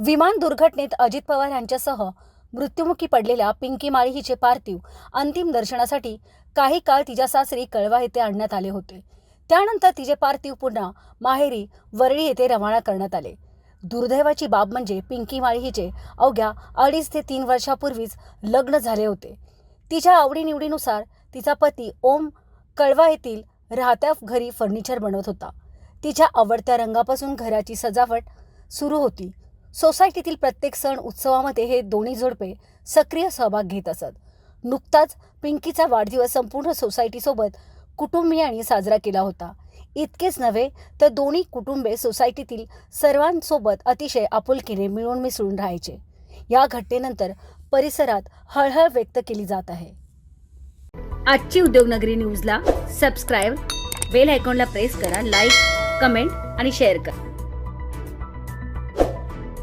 विमान दुर्घटनेत अजित पवार यांच्यासह मृत्युमुखी पडलेल्या पिंकी माळी हिचे पार्थिव अंतिम दर्शनासाठी काही काळ तिच्या सासरी कळवा येथे आणण्यात आले होते। त्यानंतर तिचे पार्थिव पुन्हा माहेरी वरळी येथे रवाना करण्यात आले। दुर्दैवाची बाब म्हणजे पिंकी माळी हिचे अवघ्या 2.5 ते 3 वर्षापूर्वीच लग्न झाले होते। तिच्या आवडीनिवडीनुसार तिचा पती ओम कळवा येथील राहत्या घरी फर्निचर बनवत होता। तिच्या आवडत्या रंगापासून घराची सजावट सुरू होती। सोसायटीतील प्रत्येक सण उत्सवामध्ये हे दोन्ही जोडपे सक्रिय सहभाग घेत असत। नुकताच पिंकीचा वाढदिवस संपूर्ण सोसायटीसोबत कुटुंबियांनी साजरा केला होता। इतकेच नव्हे तर दोन्ही कुटुंबे सोसायटीतील सर्वांसोबत अतिशय आपुलकीने मिळून मिसळून राहायचे। या घटनेनंतर परिसरात हळहळ व्यक्त केली जात आहे। आजची उद्योगनगरी न्यूजला सबस्क्राइब, बेल आयकॉनला प्रेस करा, लाईक, कमेंट आणि शेअर करा।